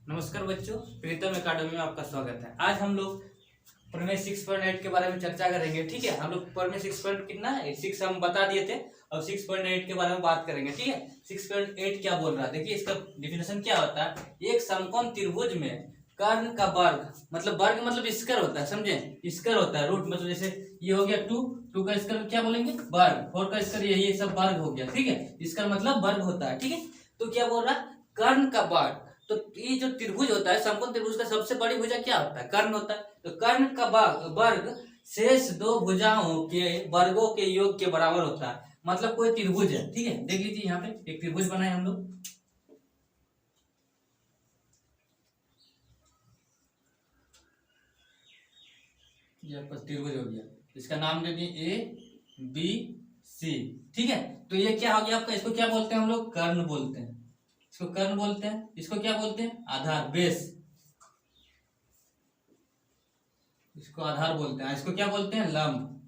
नमस्कार बच्चों, प्रीतम एकेडमी में आपका स्वागत है। आज हम लोग प्रमेय 6.8 के बारे में चर्चा करेंगे। ठीक है, हम लोग प्रमेय 6 हम बता दिए थे। अब 6.8 के बारे में बात करेंगे। ठीक है, 6.8 क्या बोल रहा है, देखिए इसका डिफिनेशन क्या होता है। एक समकोण त्रिभुज में कर्ण का वर्ग मतलब स्क्वायर होता है, समझे। स्क्वायर होता है, रूट मतलब जैसे ये हो गया 2 का स्क्वायर क्या बोलेंगे वर्ग, 4 का स्क्वायर ये सब वर्ग हो गया। ठीक है, इसका मतलब वर्ग होता है। ठीक है, तो क्या बोल रहा है, कर्ण का वर्ग। तो ये जो त्रिभुज होता है, समकोण त्रिभुज का सबसे बड़ी भुजा क्या होता है, कर्ण होता है। तो कर्ण का वर्ग शेष दो भुजाओं के वर्गों के योग के बराबर होता है। मतलब कोई त्रिभुज है, ठीक है, देख लीजिए यहाँ पे एक त्रिभुज बनाए हम लोग। ये आपका त्रिभुज हो गया, इसका नाम दे दिए ABC। ठीक है, तो ये क्या हो गया आपका, इसको क्या बोलते हैं हम लोग, कर्ण बोलते हैं। इसको कर्ण बोलते हैं, इसको क्या बोलते हैं, आधार, बेस। इसको आधार बोलते हैं। इसको क्या बोलते हैं, लंब।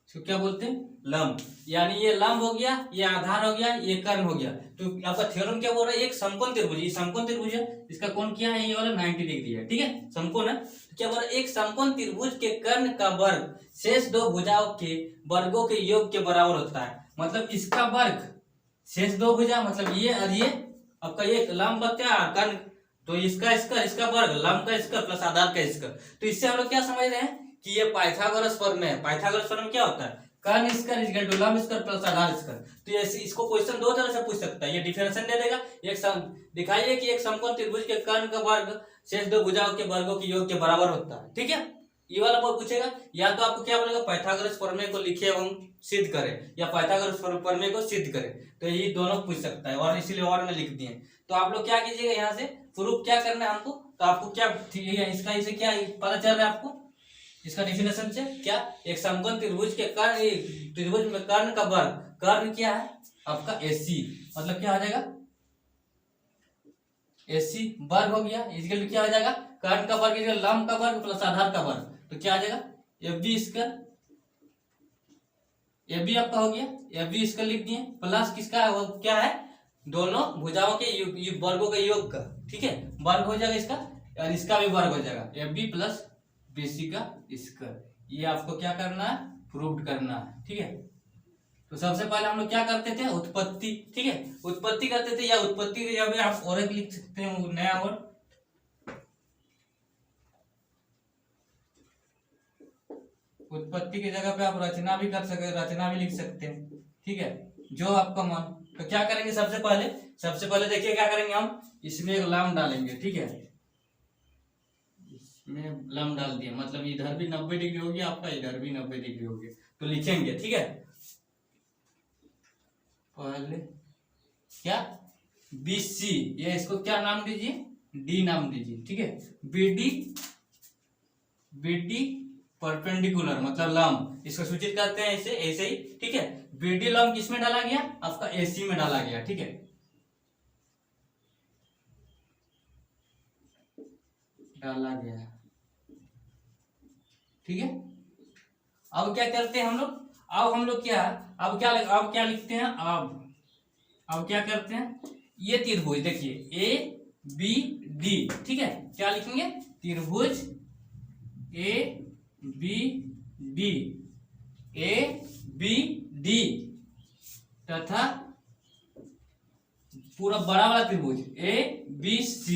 इसको क्या बोलते हैं, लंब। यानी ये लंब हो गया, ये आधार हो गया, ये कर्ण हो गया। तो आपका थ्योरम क्या बोल रहा है, एक समकोण त्रिभुज, ये समकोण त्रिभुज है, इसका कोण क्या है, ये वाला 90 डिग्री है। ठीक है, समकोण है। तो क्या बोल रहा है, एक समकोण त्रिभुज के कर्ण का वर्ग शेष दो भुजाओं के वर्गों के योग के बराबर होता है। मतलब इसका वर्ग शेष दो भुजा मतलब ये और ये आपका एक लंब बचा कर्ण, तो इसका वर्ग लंब का स्क्वायर प्लस आधार का स्क्वायर। तो इससे हम लोग क्या समझ रहे हैं कि ये पाइथागोरस प्रमेय है। पाइथागोरस प्रमेय क्या होता है, कर्ण स्क्वायर इक्वल टू लंब स्क्वायर प्लस आधार स्क्वायर। तो ये इसको क्वेश्चन दो तरह से पूछ सकता है। ये डिफरेंशिएशन दे देगा, दिखाइए कि एक समकोण त्रिभुज के कर्ण का वर्ग शेष दो भुजाओं के वर्गों के योग के बराबर होता है। ठीक है, ये वाला पूछेगा। या तो आपको क्या बोलेगा, पाइथागोरस प्रमेय को लिखे एवं सिद्ध करें, या पाइथागोरस प्रमेय को सिद्ध करें। तो ये दोनों पूछ सकता है, और इसीलिए और में लिख दिए। तो आप लोग क्या कीजिएगा, यहाँ से प्रूफ क्या करना है हमको। तो आपको क्या इसका इसे क्या पता चल रहा है आपको, इसका डिफिनेशन से क्या, एक समकोण त्रिभुज के कर्ण, त्रिभुज में कर्ण का वर्ग, कर्ण क्या है आपका AC, मतलब क्या आ जाएगा, AC वर्ग हो गया। इसके लिए क्या हो जाएगा, कर्ण का वर्ग लंब का वर्ग प्लस आधार का वर्ग। तो क्या आ जाएगा, FB स्क्वायर, FB आपका हो गया, FB स्क्वायर लिख दिए, प्लस किसका वो क्या है, दोनों भुजाओं के वर्गों के योग का। ठीक है, वर्ग हो जाएगा इसका, और इसका भी वर्ग हो जाएगा, FB प्लस BC का स्क्वायर। ये आपको क्या करना है, प्रूव करना है। ठीक है, तो सबसे पहले हम लोग क्या करते थे, उत्पत्ति। ठीक है, उत्पत्ति करते थे, या उत्पत्ति के जगह आप और एक लिख सकते हैं, नया और उत्पत्ति की जगह पे आप रचना भी कर सकते, रचना भी लिख सकते हैं। ठीक है, जो आपका मन। तो क्या करेंगे, सबसे पहले देखिए क्या करेंगे, हम इसमें एक लंब डालेंगे। ठीक है, इसमें लंब डाल दिया, मतलब इधर भी 90 डिग्री हो गया आपका, इधर भी 90 डिग्री हो गया। तो लिखेंगे, ठीक है, पहले क्या BC, ये इसको क्या नाम दीजिए, D नाम दीजिए। ठीक है, BD परपेंडिकुलर मतलब लंब, इसको सूचित करते हैं ऐसे ही। ठीक है, BD लंब किसमें डाला गया, आपका AC में डाला गया। ठीक है, डाला गया। ठीक है, अब क्या करते हैं हम लोग, अब हम लोग अब क्या लिखते हैं, अब क्या करते हैं, ये त्रिभुज देखिए ABD। ठीक है, क्या लिखेंगे, त्रिभुज ABD तथा पूरा बड़ा वाला त्रिभुज ABC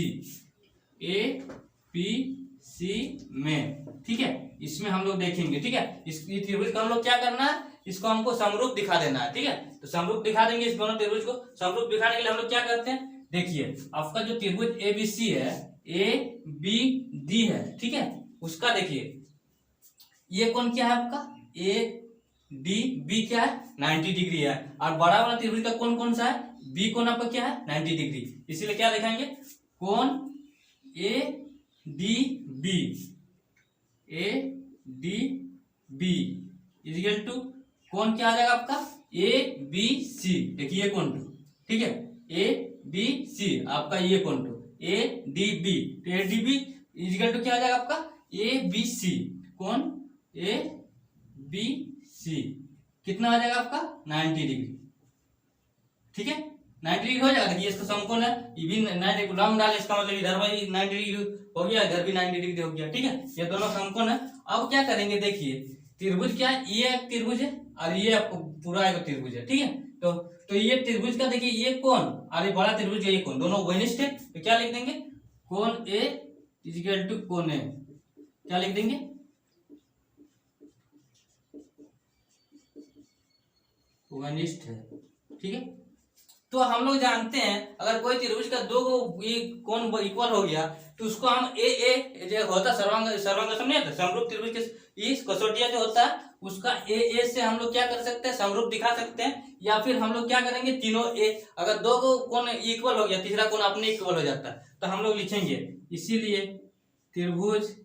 में। ठीक है, इसमें हम लोग देखेंगे। ठीक है, इस त्रिभुज को हम लोग क्या करना है, इसको हमको समरूप दिखा देना है। ठीक है, तो समरूप दिखा देंगे, इस दोनों त्रिभुज को समरूप दिखाने के लिए हम लोग क्या करते हैं, देखिए आपका जो त्रिभुज ABC है, ABD है। ठीक है, उसका देखिए ये कौन क्या है आपका, ADB क्या है, 90 डिग्री है। और बड़ा वाला त्रिभुज का कौन कौन सा है, B कौन आपका क्या है, 90 डिग्री। इसीलिए क्या लिखेंगे, कौन ADB इक्वल टू कौन क्या आ जाएगा आपका, ABC। देखिए कौन टू, ठीक है, ABC आपका ये कौन टू ADB। तो ADB इक्वल टू क्या आ जाएगा आपका, ABC कौन ABC कितना आ जाएगा आपका, 90 डिग्री। ठीक है, 90 डिग्री हो जाएगा। देखिए इसका समकोण है, ये भी 90 लंब डाले, इसका मतलब इधर भाई 90 डिग्री हो गया, इधर भी 90 डिग्री हो गया। ठीक है, ये दोनों समकोण है। अब क्या करेंगे, देखिए त्रिभुज क्या है, ये एक त्रिभुज है और ये आपको पूरा एक त्रिभुज है। ठीक है, तो ये त्रिभुज का देखिए ये कोण और ये बड़ा त्रिभुज का ये कोण दोनों घनिष्ठ है, तो क्या लिख देंगे, कोण ए इक्वल टू कोण ए, क्या लिख देंगे, घनिष्ठ है। ठीक है, तो हम लोग जानते हैं अगर कोई त्रिभुज का दो कोण इक्वल हो गया तो उसको हम ए जो होता सर्वांग नहीं होता समरूप त्रिभुज के इस कसौटिया जो होता है उसका ए से हम लोग क्या कर सकते हैं, समरूप दिखा सकते हैं। या फिर हम लोग क्या करेंगे, तीनों ए, अगर दो को कोण इक्वल हो गया तीसरा कोण अपने इक्वल हो जाता है, तो हम लोग लिखेंगे इसीलिए त्रिभुज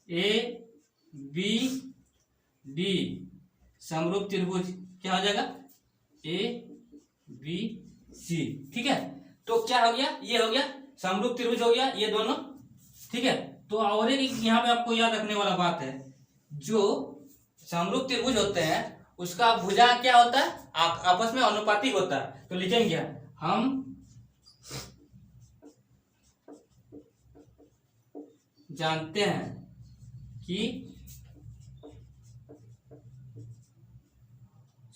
ए बी डी समरूप त्रिभुज क्या हो जाएगा, ए बी सी। ठीक है, तो क्या हो गया, ये हो गया समरूप त्रिभुज हो गया ये दोनों। ठीक है, तो और एक यहाँ पे आपको याद रखने वाला बात है, जो समरूप त्रिभुज होते हैं उसका भुजा क्या होता है, आपस में अनुपातिक होता है। तो लिखेंगे हम जानते हैं कि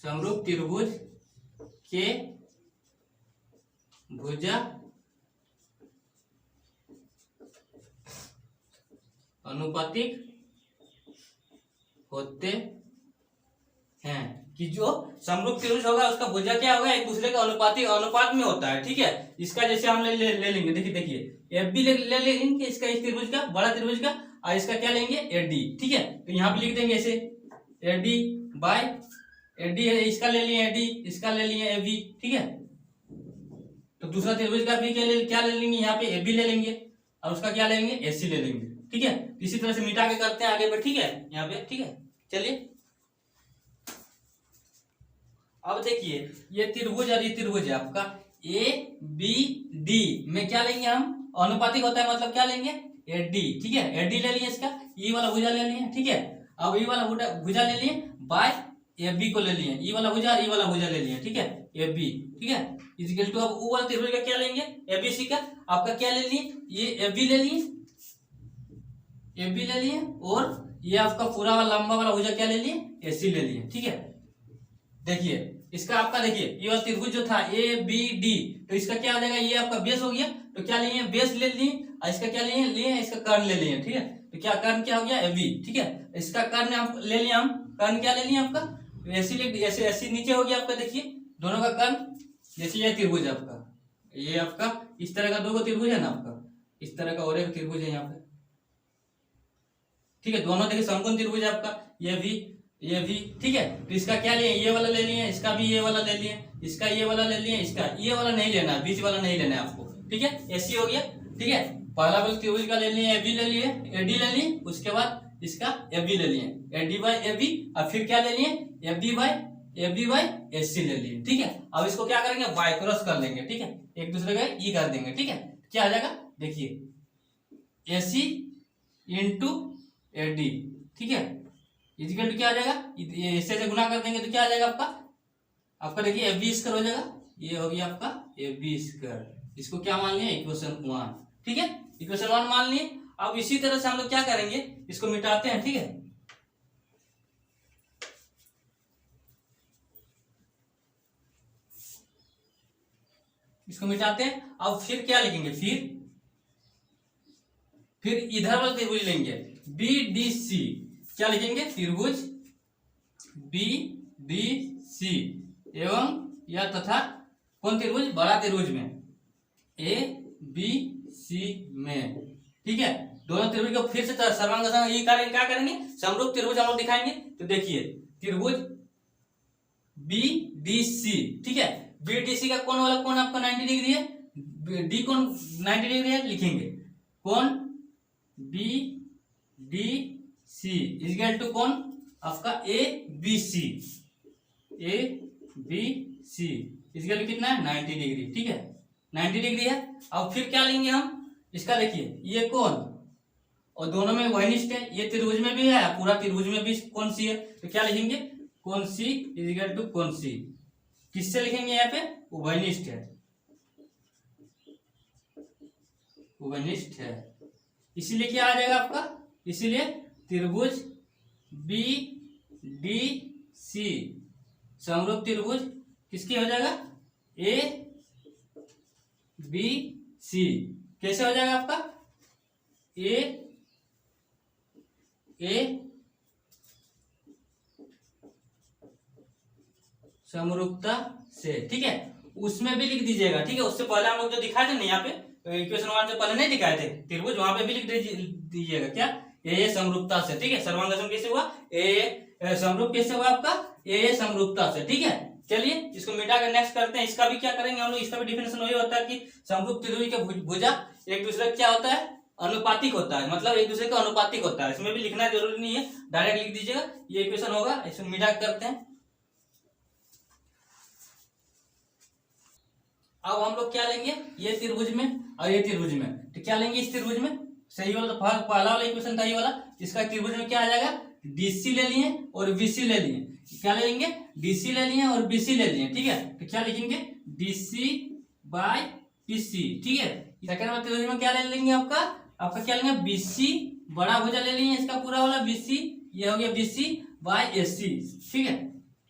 समरूप त्रिभुज के भुजा अनुपातिक होते हैं, कि जो समरूप त्रिभुज होगा उसका भुजा क्या होगा, एक दूसरे का अनुपात में होता है। ठीक है, इसका जैसे हम ले लेंगे, देखिए एफ बी ले लेंगे इसका, इस त्रिभुज का बड़ा त्रिभुज का, और इसका क्या लेंगे ए डी। ठीक है, तो यहाँ पे लिख देंगे ऐसे A D by A D, इसका ले लिए ए डी, इसका ले लिए ए बी। ठीक है, तो दूसरा त्रिभुज का भी क्या ले लेंगे, यहाँ पे ए बी ले लेंगे और उसका क्या लेंगे, ए सी ले लेंगे। ठीक है, इसी तरह से मिटा के करते हैं आगे पे। ठीक है, यहाँ पे ठीक है, चलिए अब देखिए ये त्रिभुज और ये त्रिभुज है आपका ए बी डी में क्या लेंगे हम, अनुपातिक होता है मतलब क्या लेंगे, ए डी। ठीक है, ए डी ले लिए, इसका ई वाला भुजा ले लिए। ठीक है, अब ई वाला भुजा ले लिए बाय ए बी को ले लिए, ई वाला भुजा और ई वाला भुजा ले लिए। ठीक है, ए बी। ठीक है, इक्वल टू अब ऊ वाला त्रिभुज का क्या लेंगे, ए बी सी का आपका क्या ले लिए, ये ए बी ले लिए, ए बी ले लिए, और ये आपका पूरा वाला लंबा वाला भुजा क्या ले लिए, ए सी ले लिए। ठीक है, देखिए इसका आपका देखिए ये वाला त्रिभुज जो था ए बी डी, तो इसका क्या हो जाएगा, ये आपका बेस हो गया, तो क्या लिए बेस ले लिए, और इसका क्या लिए इसका कर्ण ले लिए। ठीक है, तो क्या कर्ण क्या हो गया, ए बी। ठीक है, इसका कर्ण आप ले लिया, हम कर्ण क्या ले लिए आपका, ऐसे नीचे हो गया आपका, देखिए दोनों का कर्ण, जैसे ये त्रिभुज आपका, ये आपका इस तरह का दो को त्रिभुज है ना आपका, इस तरह का और एक त्रिभुज है यहाँ पे। ठीक है, दोनों देखिए समकोण त्रिभुज है आपका, ये भी। ठीक है, तो इसका क्या लिए, ये वाला ले लिए, इसका भी ये वाला ले लिए, इसका ये वाला ले लिए, इसका ये वाला नहीं लेना, बीच वाला नहीं लेना है आपको। ठीक है, ऐसी हो गया। ठीक है, पहला वाला त्रिभुज का ले लिए, ए बी ले लिए, ए डी ले लिए, उसके बाद इसका ए बी ले लिए, A D by A B, और फिर क्या ले लिए, ए बी बाई ए सी ले लिए। ठीक है, अब इसको क्या करेंगे, बाय क्रॉस कर लेंगे। ठीक है, एक दूसरे का ई कर देंगे। ठीक है, क्या आ जाएगा, देखिए ए सी इंटू ए डी। ठीक है, इक्वल टू क्या आ जाएगा, इससे से गुना कर देंगे तो क्या आ जाएगा आपका देखिए ए बी स्क्वायर हो जाएगा, ये हो गया आपका ए बी स्क्वायर। इसको क्या मान लिया, इक्वेशन 1। ठीक है, इक्वेशन 1 मान लिए। अब इसी तरह से हम लोग क्या करेंगे, इसको मिटाते हैं। ठीक है, इसको मिटाते हैं। अब फिर क्या लिखेंगे, फिर इधर वाला त्रिभुज लेंगे बी डी सी, क्या लिखेंगे, त्रिभुज बी डी सी एवं या तथा कौन त्रिभुज, बड़ा त्रिभुज में ए बी सी में। ठीक है, दोनों त्रिभुज को फिर से सर्वांग ये क्या करेंगे, समरूप त्रिभुज हम लोग दिखाएंगे। तो देखिए त्रिभुज बी डी सी। ठीक है, बी डी सी का कौन वाला कौन आपका 90 डिग्री है, डी कौन 90 डिग्री है, लिखेंगे कौन B D C equal to कौन आपका A B C equal to कितना है, 90 डिग्री। ठीक है, 90 डिग्री है। अब फिर क्या लेंगे हम, इसका देखिए ये कौन, और दोनों में घनिष्ठ है, ये त्रिभुज में भी है, पूरा त्रिभुज में भी कौन सी है, तो क्या लिखेंगे, कौन सी इक्वल टू कौन सी। किससे लिखेंगे यहाँ पे, उभयनिष्ठ है, उभयनिष्ठ है। इसीलिए क्या आ जाएगा आपका, इसीलिए त्रिभुज बी डी सी समरूप त्रिभुज किसकी हो जाएगा, ए बी सी। कैसे हो जाएगा आपका, ए समरूपता से, ठीक है। उसमें भी लिख दीजिएगा, ठीक है। उससे पहले हम लोग जो दिखाए थे ना यहाँ पे, इक्वेशन 1 से पहले नहीं दिखाए थे त्रिभुज, वहां पे भी लिख दीजिएगा क्या, ए समरूपता से, ठीक है। सर्वांग कैसे हुआ, ए समरूप कैसे हुआ आपका, ए समरूपता से, ठीक है। चलिए इसको मिटा कर नेक्स्ट करते हैं। इसका भी क्या करेंगे हम लोग, इसका भी डिफिनेशन वही होता है कि समरूप त्रिभुज के भुजा एक दूसरे का क्या होता है, अनुपातिक होता है, मतलब एक दूसरे का अनुपातिक होता है। इसमें भी लिखना जरूरी नहीं है, डायरेक्ट लिख दीजिएगा, ये इक्वेशन होगा। इसको मिटा करते हैं। अब हम लोग क्या लेंगे, ये त्रिभुज में और ये त्रिभुज में, तो क्या लेंगे इस त्रिभुज में, सही वाला तो पहला वाला इक्वेशन था ये वाला। इसका त्रिभुज में क्या आ जाएगा, डीसी ले लिए और बीसी ले लिए। क्या ले लेंगे, डीसी ले लिए और बीसी ले लिए, ठीक है। तो क्या लिखेंगे, डीसी बाय बीसी, ठीक है। सेकंड वाले त्रिभुज में क्या ले लेंगे, आपका क्या लेंगे, बीसी बड़ा भुजा ले लिए, इसका पूरा वाला बीसी, ये हो गया बीसी बाय एसी, ठीक है,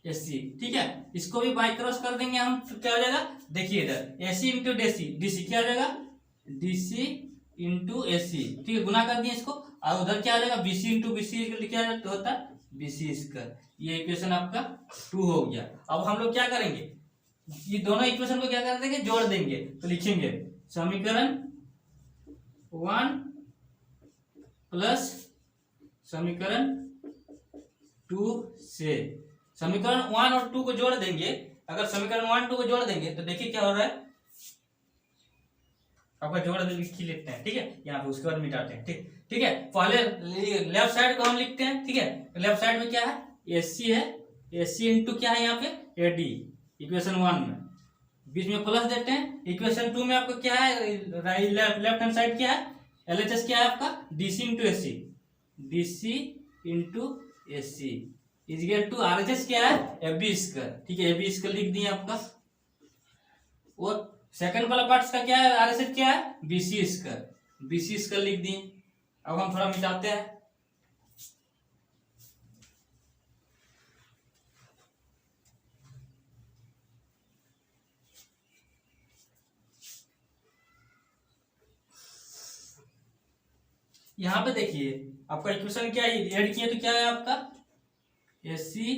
एसी, ठीक है। इसको भी बाय क्रॉस कर देंगे हम, तो क्या हो जाएगा, देखिए इधर एसी इंटू डीसी, डीसी क्या हो जाएगा, डीसी इंटू एसी, ठीक है, गुना कर दिए इसको। और उधर क्या आ जाएगा, बीसी इंटू बीसी क्या होता है, बीसी स्क्वायर। ये इक्वेशन आपका 2 हो गया। अब हम लोग क्या करेंगे, ये दोनों इक्वेशन को क्या कर देंगे, जोड़ देंगे। तो लिखेंगे समीकरण 1 प्लस समीकरण 2 से, समीकरण 1 और 2 को जोड़ देंगे। अगर समीकरण 1 2 को जोड़ देंगे तो देखिए क्या हो रहा है, आपका जोड़ लिख लेते हैं, ठीक है, यहाँ पे, उसके बाद मिटाते हैं, ठीक है। पहले लेफ्ट साइड को हम लिखते हैं, ठीक है। लेफ्ट साइड में क्या है, एसी है, एसी इंटू क्या है यहाँ पे, एडी, इक्वेशन 1 में बीच में प्लस देते हैं। इक्वेशन 2 में आपका क्या है, लेफ्ट हैंड साइड क्या है, एलएचएस क्या है आपका, DC into AC, DC into AC equal to RHS क्या है, एबी स्क्वायर, ठीक है, एबी स्क्वायर लिख दिए आपका। और सेकंड वाला पार्ट का क्या है, आरएचएस क्या है, बीसी स्क्वायर, बीसी स्क्वायर लिख दिए। अब हम थोड़ा मिटाते हैं। यहां पे देखिए आपका इक्वेशन क्या है, ऐड किए तो क्या है आपका, AC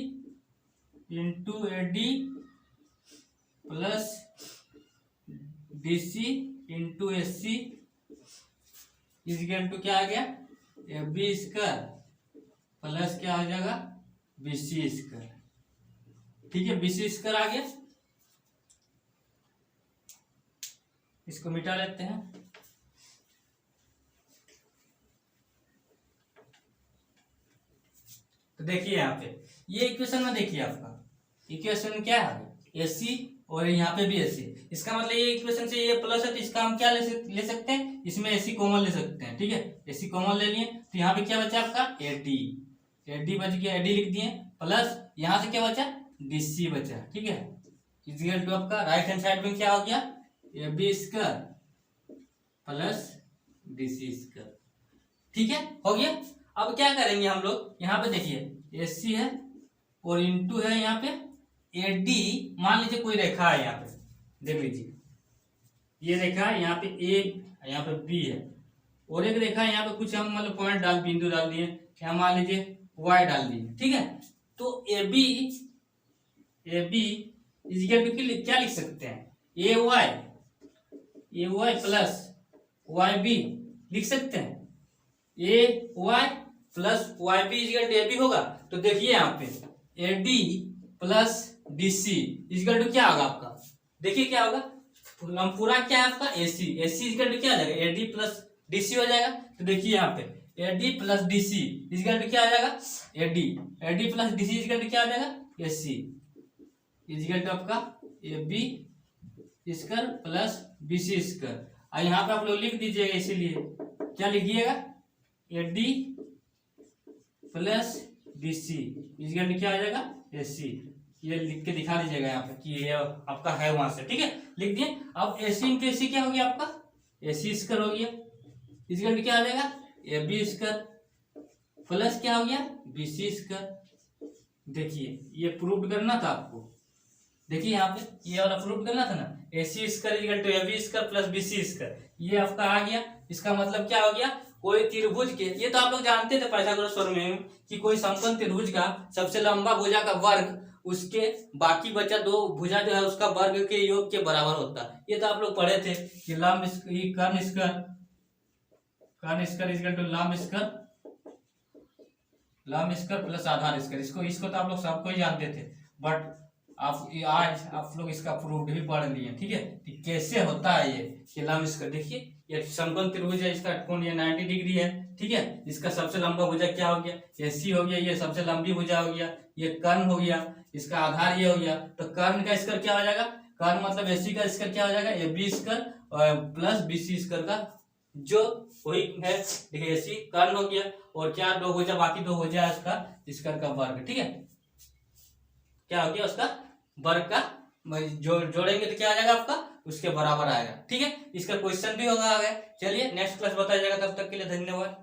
into AD plus DC into AC equal to क्या आ गया, एबी स्क्वायर प्लस क्या हो जाएगा, बीसी स्क्वायर, ठीक है, बीसी स्क्वायर आ गया। इसको मिटा लेते हैं। तो देखिए यहाँ पे ये इक्वेशन में देखिए आपका इक्वेशन क्या है, एसी और यहाँ पे भी एसी। इसका मतलब ये इक्वेशन से ये प्लस है तो इसका हम क्या ले सकते हैं, इसमें एसी कॉमन ले सकते हैं, ठीक है। एसी कॉमन ले लिए तो यहाँ पे क्या बचा आपका, एडी, एडी बच गया, एडी लिख दिए, प्लस यहाँ से क्या बचा, डीसी बचा, ठीक है। इक्वल टू आपका राइट हैंड साइड में क्या हो गया, AB square plus DC square, ठीक है, हो गया। अब क्या करेंगे हम लोग, यहाँ पे देखिए एसी है और इंटू है यहाँ पे एडी, मान लीजिए कोई रेखा है यहाँ पे, देख लीजिए ये रेखा है, यहाँ पे ए, यहाँ पे बी है, और एक रेखा है यहाँ पे कुछ हम मतलब पॉइंट बिंदु डाल दिए, यहाँ मान लीजिए वाई डाल दिए, ठीक है। तो ए बी इजिकल टू क्या लिख सकते हैं, A Y plus Y B लिख सकते हैं, A Y plus Y B equal to A B होगा। तो देखिए यहाँ पे A D plus DC equal to क्या होगा आपका, देखिए क्या होगा, हम पूरा क्या है आपका एसी, एसी इजिकल टू क्या आ जाएगा, ए डी प्लस डीसी हो जाएगा। तो देखिए यहाँ पे A D plus DC equal to क्या आ जाएगा, A D plus DC equal to क्या आ जाएगा, एसी इजिकल टू आपका A B square plus BC square. और यहाँ पे आप लोग लिख दीजिएगा, इसीलिए क्या लिखिएगा, A D plus DC equal to क्या आ जाएगा, एसी, ये लिख के दिखा दीजिएगा यहाँ पे कि ये आपका है वहां से, ठीक है, लिख दिए। अब AC इंटू AC क्या हो गया आपका, AC स्क्वायर हो गया, इसका क्या आ जाएगा AB स्क्वायर प्लस क्या हो गया BC स्क्वायर। देखिए ये प्रूव करना था आपको, देखिए यहाँ पे ये वाला प्रूव करना था ना, AC square equal to AB square plus BC square, ये आपका आ गया। इसका मतलब क्या हो गया, कोई त्रिभुज के, ये तो आप लोग जानते थे पाइथागोरस थ्योरम में कि कोई समकोण त्रिभुज का सबसे लंबा भुजा का वर्ग उसके बाकी बचा दो भुजा जो है उसका वर्ग के योग के बराबर होता है। ये तो आप लोग पढ़े थे कि लंब कर्ण स्क्वायर इक्वल टू लंब स्क्वायर प्लस आधार स्क्वायर। इसको तो आप लोग सबको ही जानते थे, बट आज आप लोग इसका प्रूफ भी पढ़ लिए, ठीक है, कि कैसे होता है ये लंब स्क्वायर। देखिए ये समकोण त्रिभुज है, इसका कोण ये 90 डिग्री है, ठीक है। इसका सबसे लंबा भुजा क्या हो गया, AC हो गया, ये सबसे लंबी भुजा हो गया, ये कर्ण हो गया, इसका आधार ये हो गया। तो कर्ण का स्क्वायर क्या हो जाएगा, कर्ण मतलब AC का स्क्वायर क्या हो जाएगा, AB square plus BC square का जो वही है। देखिए AC कर्ण हो गया और क्या दो भुजा, बाकी दो भुजा है उसका स्क्वायर का वर्ग, ठीक है, क्या हो गया उसका वर्ग का जोड़ेंगे तो क्या आ जाएगा आपका उसके बराबर आएगा, ठीक है। इसका क्वेश्चन भी होगा आगे। चलिए नेक्स्ट क्लास बताया जाएगा, तब तक के लिए धन्यवाद।